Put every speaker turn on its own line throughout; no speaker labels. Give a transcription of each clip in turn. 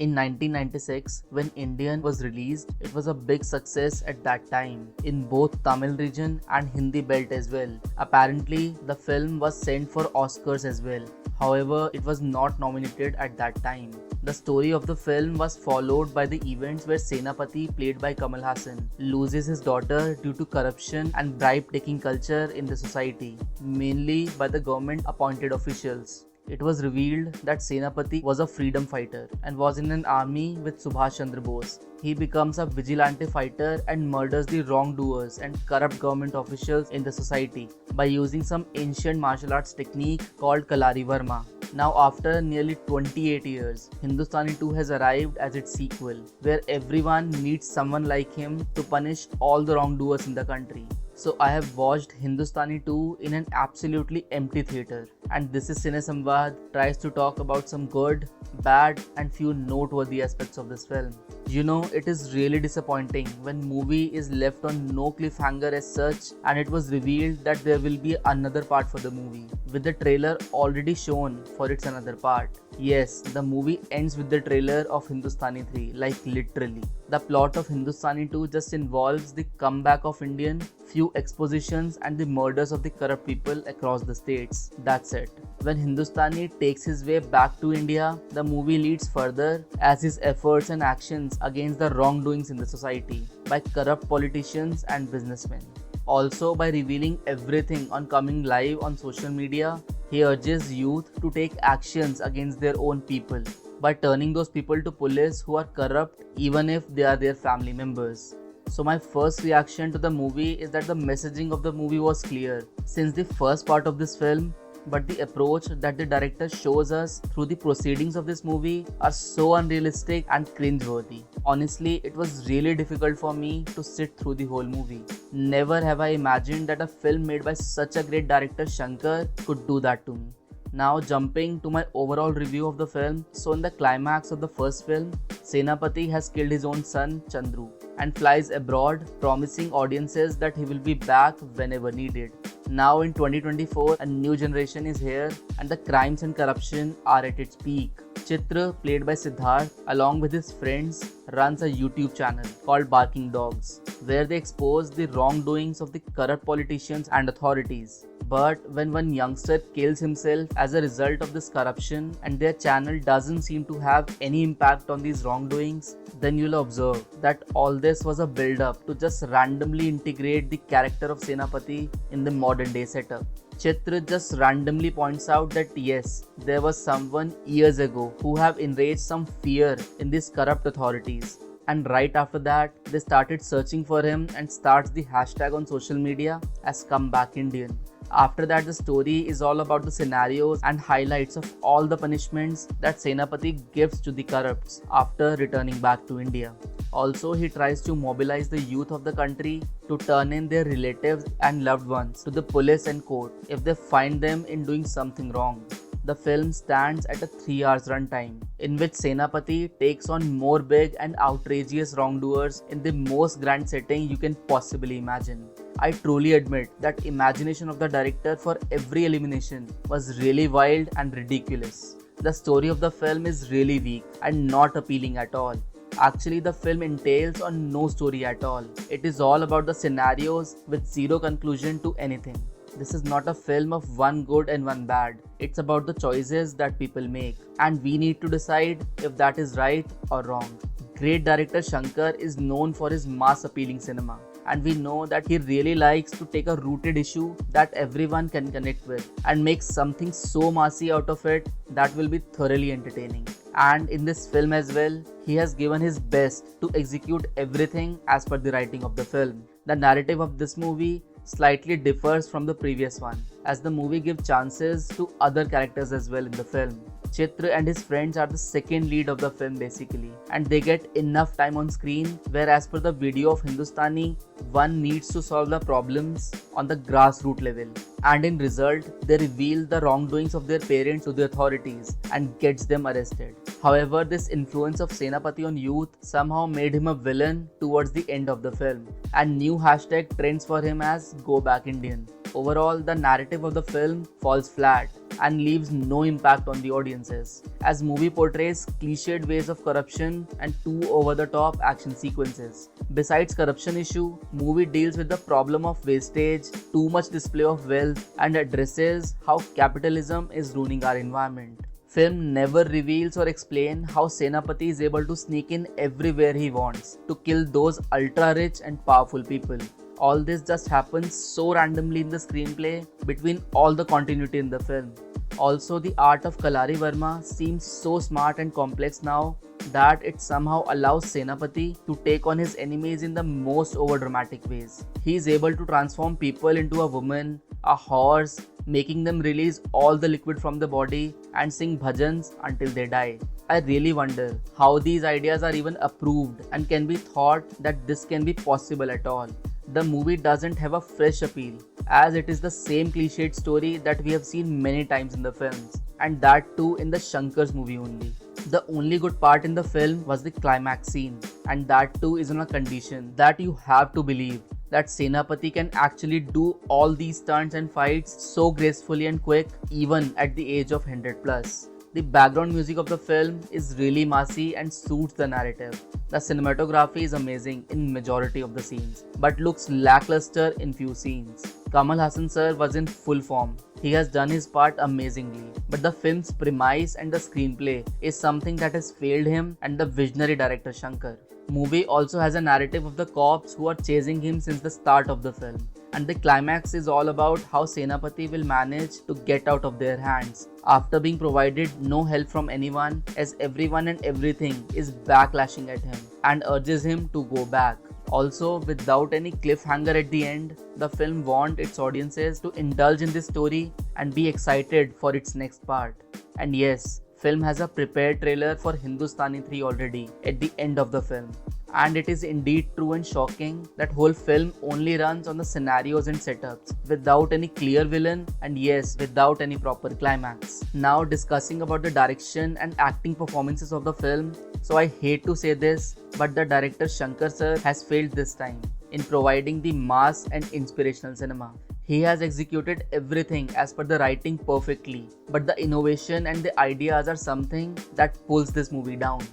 In 1996, when Indian was released, it was a big success at that time in both Tamil region and Hindi belt as well. Apparently, the film was sent for Oscars as well. However, it was not nominated at that time. The story of the film was followed by the events where Senapati, played by Kamal Hassan, loses his daughter due to corruption and bribe taking culture in the society, mainly by the government appointed officials. It was revealed that Senapati was a freedom fighter and was in an army with Subhash Chandra Bose. He becomes a vigilante fighter and murders the wrongdoers and corrupt government officials in the society by using some ancient martial arts technique called Kalari Varma. Now, after nearly 28 years, Hindustani 2 has arrived as its sequel, where everyone needs someone like him to punish all the wrongdoers in the country. So I have watched Hindustani 2 in an absolutely empty theater, and this is Cine Samvad tries to talk about some good, bad and few noteworthy aspects of this film. You know, it is really disappointing when movie is left on no cliffhanger as such, and it was revealed that there will be another part for the movie, with the trailer already shown for its another part. Yes, the movie ends with the trailer of Hindustani 3, like literally. The plot of Hindustani 2 just involves the comeback of Indian, few expositions and the murders of the corrupt people across the states. That's it. When Hindustani takes his way back to India, the movie leads further as his efforts and actions against the wrongdoings in the society by corrupt politicians and businessmen. Also, by revealing everything on coming live on social media, he urges youth to take actions against their own people by turning those people to police who are corrupt even if they are their family members. So my first reaction to the movie is that the messaging of the movie was clear since the first part of this film, but the approach that the director shows us through the proceedings of this movie are so unrealistic and cringeworthy. Honestly, it was really difficult for me to sit through the whole movie. Never have I imagined that a film made by such a great director Shankar could do that to me. Now jumping to my overall review of the film, so in the climax of the first film, Senapati has killed his own son Chandru and flies abroad promising audiences that he will be back whenever needed. Now in 2024, a new generation is here and the crimes and corruption are at its peak. Chitra, played by Siddharth, along with his friends, runs a YouTube channel called Barking Dogs, where they expose the wrongdoings of the corrupt politicians and authorities. But when one youngster kills himself as a result of this corruption and their channel doesn't seem to have any impact on these wrongdoings, then you'll observe that all this was a build-up to just randomly integrate the character of Senapati in the modern day setup. Chitra just randomly points out that yes, there was someone years ago who have enraged some fear in these corrupt authorities. And right after that, they started searching for him and starts the hashtag on social media as Comeback Indian. After that, the story is all about the scenarios and highlights of all the punishments that Senapati gives to the corrupts after returning back to India. Also, he tries to mobilize the youth of the country to turn in their relatives and loved ones to the police and court if they find them in doing something wrong. The film stands at a 3 hours runtime, in which Senapati takes on more big and outrageous wrongdoers in the most grand setting you can possibly imagine. I truly admit that imagination of the director for every elimination was really wild and ridiculous. The story of the film is really weak and not appealing at all. Actually, the film entails on no story at all. It is all about the scenarios with zero conclusion to anything. This is not a film of one good and one bad. It's about the choices that people make, and we need to decide if that is right or wrong. Great director Shankar is known for his mass appealing cinema, and we know that he really likes to take a rooted issue that everyone can connect with and make something so massy out of it that will be thoroughly entertaining. And in this film as well, he has given his best to execute everything as per the writing of the film. The narrative of this movie slightly differs from the previous one, as the movie gives chances to other characters as well in the film. Chitra and his friends are the second lead of the film basically, and they get enough time on screen where as per the video of Hindustani, one needs to solve the problems on the grassroots level, and in result they reveal the wrongdoings of their parents to the authorities and gets them arrested. However, this influence of Senapati on youth somehow made him a villain towards the end of the film, and new hashtag trends for him as Go Back Indian. Overall, the narrative of the film falls flat and leaves no impact on the audiences, as movie portrays cliched ways of corruption and too over-the-top action sequences. Besides corruption issue, movie deals with the problem of wastage, too much display of wealth, and addresses how capitalism is ruining our environment. Film never reveals or explains how Senapati is able to sneak in everywhere he wants to kill those ultra-rich and powerful people. All this just happens so randomly in the screenplay between all the continuity in the film. Also, the art of Kalari Verma seems so smart and complex now that it somehow allows Senapati to take on his enemies in the most overdramatic ways. He is able to transform people into a woman, a horse, making them release all the liquid from the body and sing bhajans until they die. I really wonder how these ideas are even approved and can be thought that this can be possible at all. The movie doesn't have a fresh appeal, as it is the same cliched story that we have seen many times in the films, and that too in the Shankar's movie only. The only good part in the film was the climax scene, and that too is on a condition that you have to believe that Senapati can actually do all these stunts and fights so gracefully and quick even at the age of 100 plus. The background music of the film is really massy and suits the narrative. The cinematography is amazing in majority of the scenes, but looks lackluster in few scenes. Kamal Haasan sir was in full form. He has done his part amazingly, but the film's premise and the screenplay is something that has failed him and the visionary director Shankar. Movie also has a narrative of the cops who are chasing him since the start of the film, and the climax is all about how Senapati will manage to get out of their hands after being provided no help from anyone, as everyone and everything is backlashing at him and urges him to go back. Also, without any cliffhanger at the end, the film wants its audiences to indulge in this story and be excited for its next part. And yes, film has a prepared trailer for Hindustani 3 already at the end of the film. And it is indeed true and shocking that whole film only runs on the scenarios and setups without any clear villain, and yes, without any proper climax. Now discussing about the direction and acting performances of the film, so I hate to say this, but the director Shankar sir has failed this time in providing the mass and inspirational cinema. He has executed everything as per the writing perfectly, but the innovation and the ideas are something that pulls this movie down.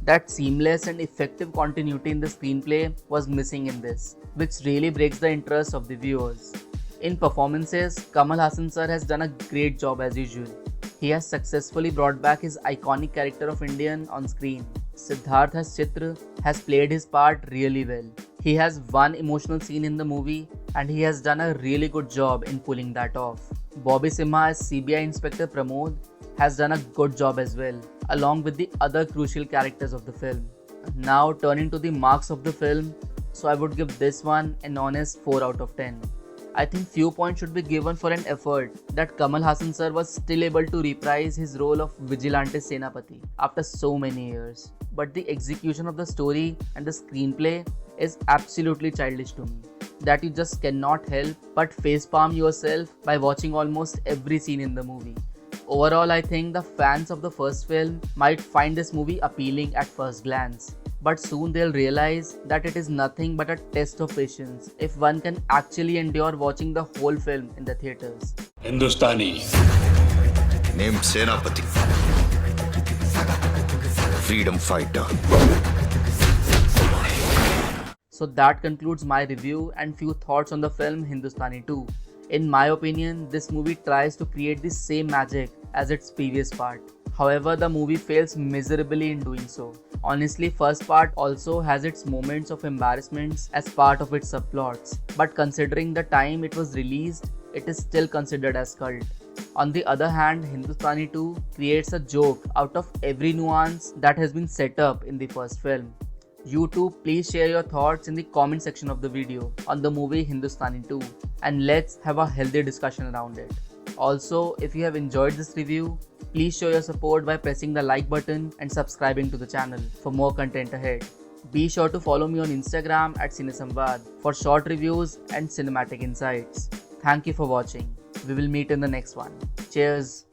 That seamless and effective continuity in the screenplay was missing in this, which really breaks the interest of the viewers. In performances, Kamal Haasan sir has done a great job as usual. He has successfully brought back his iconic character of Indian on screen. Siddharth as Chitra has played his part really well. He has one emotional scene in the movie and he has done a really good job in pulling that off. Bobby Simha as CBI Inspector Pramod has done a good job as well, along with the other crucial characters of the film. Now turning to the marks of the film, so I would give this one an honest 4 out of 10. I think few points should be given for an effort that Kamal Haasan sir was still able to reprise his role of Vigilante Senapati after so many years. But the execution of the story and the screenplay is absolutely childish to me, that you just cannot help but facepalm yourself by watching almost every scene in the movie. Overall, I think the fans of the first film might find this movie appealing at first glance, but soon they'll realize that it is nothing but a test of patience if one can actually endure watching the whole film in the theatres.
Hindustani.
Named Senapati. Freedom fighter.
So that concludes my review and few thoughts on the film Hindustani 2. In my opinion, this movie tries to create the same magic as its previous part. However, the movie fails miserably in doing so. Honestly, first part also has its moments of embarrassments as part of its subplots, but considering the time it was released, it is still considered as cult. On the other hand, Hindustani 2 creates a joke out of every nuance that has been set up in the first film. You too, please share your thoughts in the comment section of the video on the movie Hindustani 2, and let's have a healthy discussion around it. Also, if you have enjoyed this review, please show your support by pressing the like button and subscribing to the channel for more content ahead. Be sure to follow me on Instagram at CineSamvad for short reviews and cinematic insights. Thank you for watching. We will meet in the next one. Cheers!